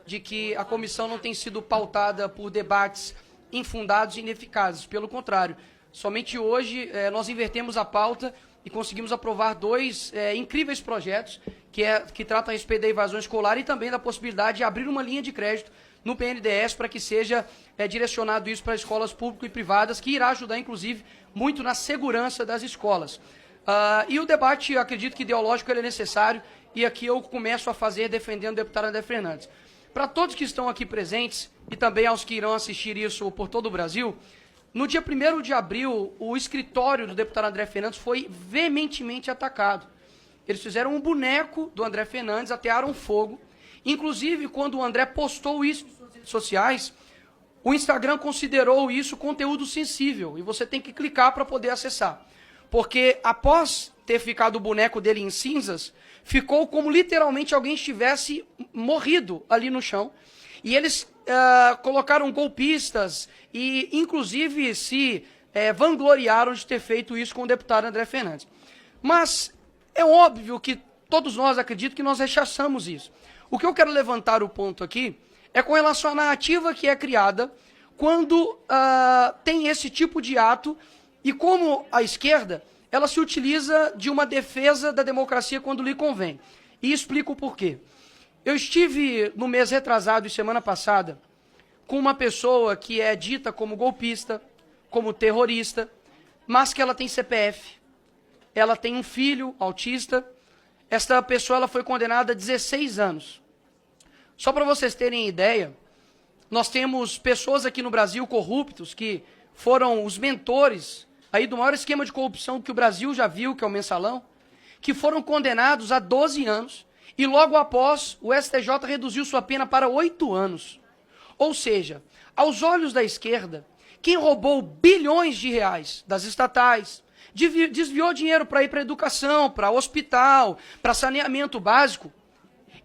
de que a comissão não tem sido pautada por debates infundados e ineficazes. Pelo contrário, somente hoje nós invertemos a pauta e conseguimos aprovar dois incríveis projetos que tratam a respeito da evasão escolar e também da possibilidade de abrir uma linha de crédito no PNDES para que seja direcionado isso para escolas públicas e privadas, que irá ajudar, inclusive, muito na segurança das escolas. E o debate, eu acredito que ideológico, ele é necessário, e aqui eu começo a fazer defendendo o deputado André Fernandes. Para todos que estão aqui presentes, e também aos que irão assistir isso por todo o Brasil, no dia 1º de abril, o escritório do deputado André Fernandes foi veementemente atacado. Eles fizeram um boneco do André Fernandes, atearam fogo. Inclusive, quando o André postou isso nas suas redes sociais, o Instagram considerou isso conteúdo sensível, e você tem que clicar para poder acessar. Porque após ter ficado o boneco dele em cinzas, ficou como literalmente alguém estivesse morrido ali no chão. E eles colocaram golpistas e, inclusive, se vangloriaram de ter feito isso com o deputado André Fernandes. Mas é óbvio que todos nós acredito que nós rechaçamos isso. O que eu quero levantar o ponto aqui é com relação à narrativa que é criada quando tem esse tipo de ato e como a esquerda ela se utiliza de uma defesa da democracia quando lhe convém. E explico o porquê. Eu estive no mês retrasado e semana passada com uma pessoa que é dita como golpista, como terrorista, mas que ela tem CPF, ela tem um filho autista. Esta pessoa ela foi condenada a 16 anos. Só para vocês terem ideia, nós temos pessoas aqui no Brasil corruptos que foram os mentores aí do maior esquema de corrupção que o Brasil já viu, que é o Mensalão, que foram condenados a 12 anos e logo após o STJ reduziu sua pena para 8 anos. Ou seja, aos olhos da esquerda, quem roubou bilhões de reais das estatais, desviou dinheiro para ir para educação, para hospital, para saneamento básico,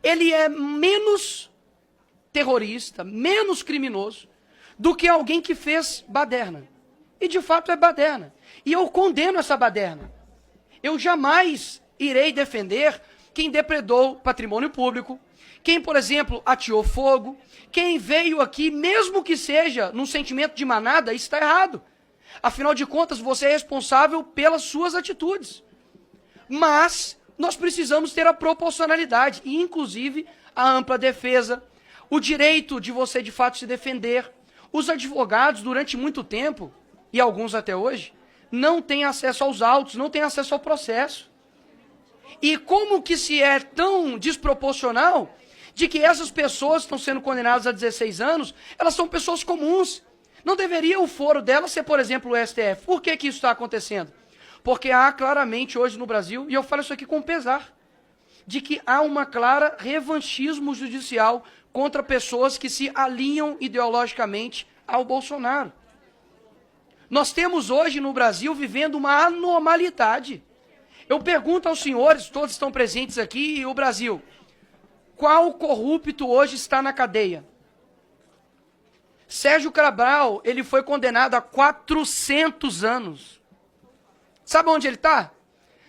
ele é menos terrorista, menos criminoso do que alguém que fez baderna. E de fato é baderna. E eu condeno essa baderna. Eu jamais irei defender quem depredou patrimônio público, quem, por exemplo, ateou fogo, quem veio aqui, mesmo que seja num sentimento de manada, isso está errado. Afinal de contas, você é responsável pelas suas atitudes. Mas nós precisamos ter a proporcionalidade e, inclusive, a ampla defesa, o direito de você, de fato, se defender. Os advogados, durante muito tempo, e alguns até hoje, não têm acesso aos autos, não têm acesso ao processo. E como que se é tão desproporcional de que essas pessoas que estão sendo condenadas a 16 anos, elas são pessoas comuns. Não deveria o foro delas ser, por exemplo, o STF. Por que isso está acontecendo? Porque há claramente hoje no Brasil, e eu falo isso aqui com pesar, de que há uma clara revanchismo judicial contra pessoas que se alinham ideologicamente ao Bolsonaro. Nós temos hoje no Brasil vivendo uma anormalidade. Eu pergunto aos senhores, todos estão presentes aqui, e o Brasil, qual corrupto hoje está na cadeia? Sérgio Cabral, ele foi condenado a 400 anos. Sabe onde ele está?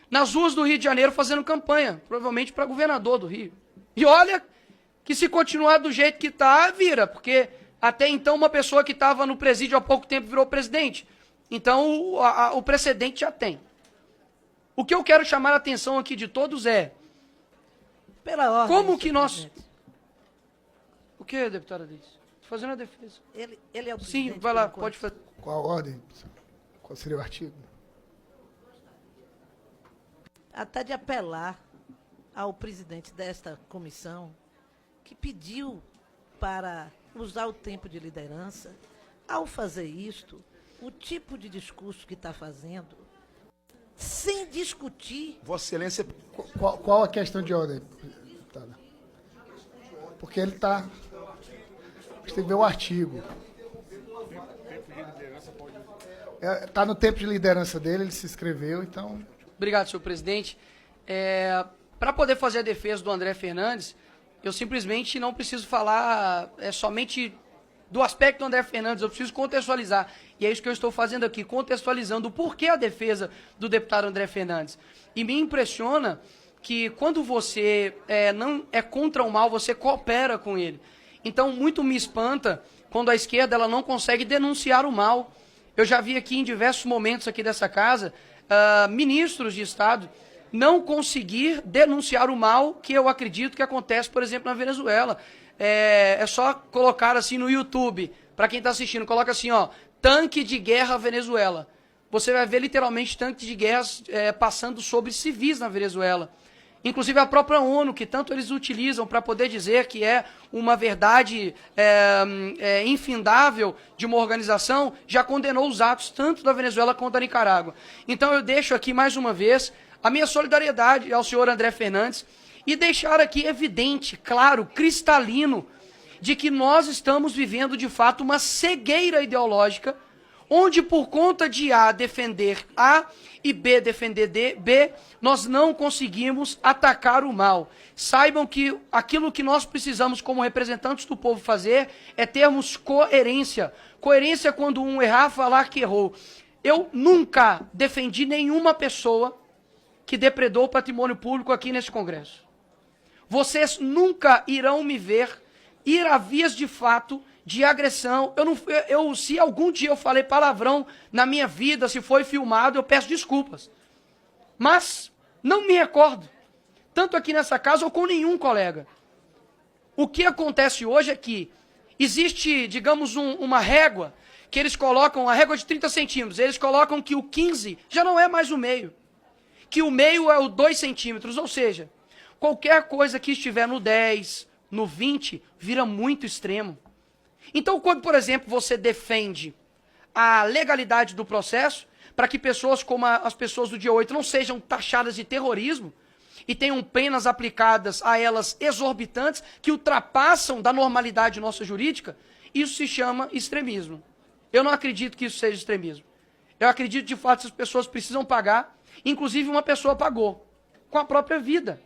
Nas ruas do Rio de Janeiro fazendo campanha, provavelmente para governador do Rio. E olha que se continuar do jeito que está, vira, porque até então uma pessoa que estava no presídio há pouco tempo virou presidente. Então o precedente já tem. O que eu quero chamar a atenção aqui de todos é, pela ordem, como que nós... presidente. O que, deputada Liz? Fazendo a defesa. Ele é o presidente. Sim, vai lá, pode fazer. Qual a ordem? Qual seria o artigo? Até de apelar ao presidente desta comissão, que pediu para usar o tempo de liderança. Ao fazer isto, o tipo de discurso que está fazendo, sem discutir... Vossa Excelência... Qual a questão de ordem? Porque ele está... A gente tem que ver o artigo. Está no tempo de liderança dele, ele se inscreveu, então... Obrigado, senhor presidente. Para poder fazer a defesa do André Fernandes, eu simplesmente não preciso falar somente do aspecto do André Fernandes, eu preciso contextualizar. E é isso que eu estou fazendo aqui, contextualizando o porquê a defesa do deputado André Fernandes. E me impressiona que quando você não é contra o mal, você coopera com ele. Então, muito me espanta quando a esquerda ela não consegue denunciar o mal. Eu já vi aqui em diversos momentos aqui dessa casa, ministros de Estado não conseguir denunciar o mal que eu acredito que acontece, por exemplo, na Venezuela. É só colocar assim no YouTube, para quem está assistindo, coloca assim, ó, tanque de guerra Venezuela. Você vai ver literalmente tanques de guerra passando sobre civis na Venezuela. Inclusive a própria ONU, que tanto eles utilizam para poder dizer que é uma verdade infindável de uma organização, já condenou os atos tanto da Venezuela quanto da Nicarágua. Então eu deixo aqui mais uma vez a minha solidariedade ao senhor André Fernandes e deixar aqui evidente, claro, cristalino, de que nós estamos vivendo de fato uma cegueira ideológica, onde por conta de A defender A e B defender B, nós não conseguimos atacar o mal. Saibam que aquilo que nós precisamos como representantes do povo fazer é termos coerência. Coerência quando um errar, falar que errou. Eu nunca defendi nenhuma pessoa que depredou o patrimônio público aqui nesse Congresso. Vocês nunca irão me ver ir a vias de fato de agressão. Se algum dia eu falei palavrão na minha vida, se foi filmado, eu peço desculpas. Mas não me recordo, tanto aqui nessa casa ou com nenhum colega. O que acontece hoje é que existe, digamos, uma régua, que eles colocam, a régua de 30 centímetros, eles colocam que o 15 já não é mais o meio, que o meio é o 2 centímetros, ou seja, qualquer coisa que estiver no 10, no 20, vira muito extremo. Então, quando, por exemplo, você defende a legalidade do processo, para que pessoas como as pessoas do dia 8 não sejam taxadas de terrorismo e tenham penas aplicadas a elas exorbitantes, que ultrapassam da normalidade nossa jurídica, isso se chama extremismo. Eu não acredito que isso seja extremismo. Eu acredito, de fato, que as pessoas precisam pagar, inclusive uma pessoa pagou, com a própria vida.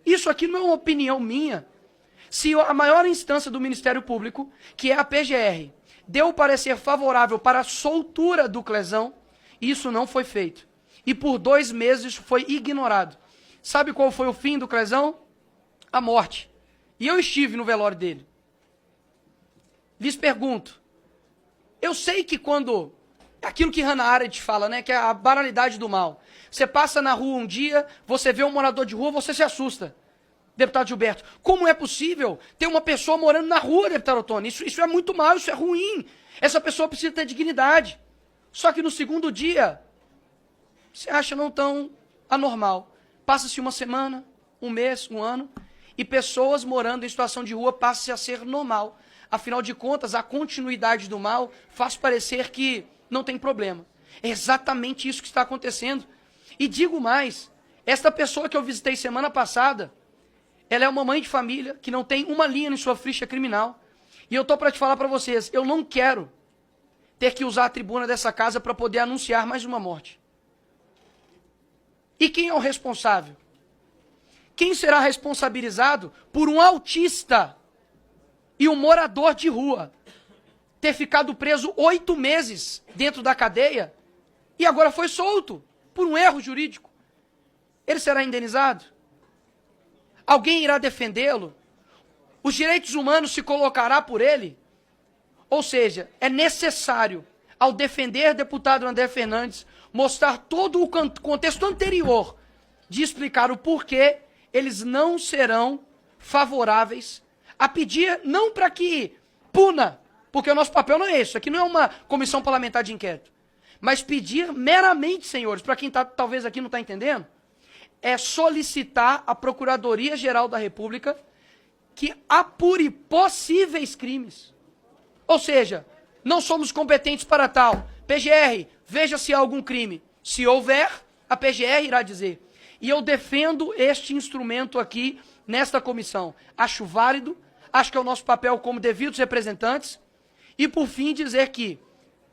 Isso aqui não é uma opinião minha. Se a maior instância do Ministério Público, que é a PGR, deu o parecer favorável para a soltura do Clezão, isso não foi feito. E por 2 meses isso foi ignorado. Sabe qual foi o fim do Clezão? A morte. E eu estive no velório dele. Lhes pergunto, eu sei que quando, aquilo que Hannah Arendt fala, né, que é a banalidade do mal. Você passa na rua um dia, você vê um morador de rua, você se assusta. Deputado Gilberto, como é possível ter uma pessoa morando na rua, deputado Ottoni? Isso é muito mal, isso é ruim. Essa pessoa precisa ter dignidade. Só que no segundo dia, você acha não tão anormal. Passa-se uma semana, um mês, um ano, e pessoas morando em situação de rua passam a ser normal. Afinal de contas, a continuidade do mal faz parecer que não tem problema. É exatamente isso que está acontecendo. E digo mais, esta pessoa que eu visitei semana passada, ela é uma mãe de família que não tem uma linha em sua ficha criminal. E eu estou para te falar para vocês, eu não quero ter que usar a tribuna dessa casa para poder anunciar mais uma morte. E quem é o responsável? Quem será responsabilizado por um autista e um morador de rua ter ficado preso 8 meses dentro da cadeia e agora foi solto por um erro jurídico? Ele será indenizado? Alguém irá defendê-lo? Os direitos humanos se colocará por ele? Ou seja, é necessário, ao defender deputado André Fernandes, mostrar todo o contexto anterior de explicar o porquê eles não serão favoráveis a pedir, não para que puna, porque o nosso papel não é esse, aqui não é uma comissão parlamentar de inquérito, mas pedir meramente, senhores, para quem talvez aqui não está entendendo, é solicitar à Procuradoria-Geral da República que apure possíveis crimes. Ou seja, não somos competentes para tal. PGR, veja se há algum crime. Se houver, a PGR irá dizer. E eu defendo este instrumento aqui, nesta comissão. Acho válido, acho que é o nosso papel como devidos representantes. E, por fim, dizer que,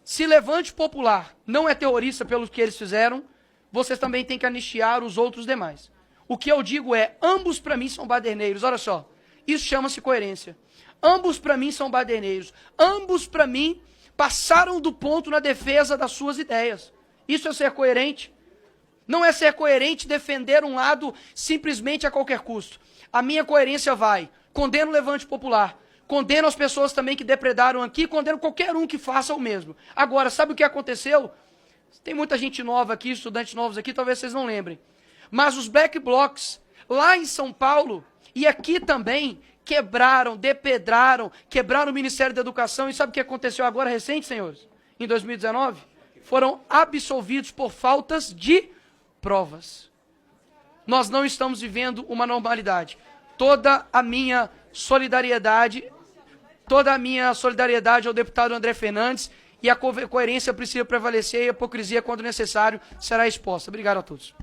se Levante Popular não é terrorista pelo que eles fizeram, vocês também têm que anistiar os outros demais. O que eu digo é, ambos para mim são baderneiros. Olha só, isso chama-se coerência. Ambos para mim são baderneiros. Ambos para mim passaram do ponto na defesa das suas ideias. Isso é ser coerente. Não é ser coerente defender um lado simplesmente a qualquer custo. A minha coerência vai, condeno o Levante Popular, Condeno as pessoas também que depredaram aqui, condeno qualquer um que faça o mesmo. Agora, sabe o que aconteceu? Tem muita gente nova aqui, estudantes novos aqui, talvez vocês não lembrem. Mas os Black Blocs, lá em São Paulo, e aqui também, quebraram, depedraram, quebraram o Ministério da Educação. E sabe o que aconteceu agora recente, senhores? Em 2019? Foram absolvidos por faltas de provas. Nós não estamos vivendo uma normalidade. Toda a minha solidariedade ao deputado André Fernandes, e a coerência precisa prevalecer, e a hipocrisia, quando necessário, será exposta. Obrigado a todos.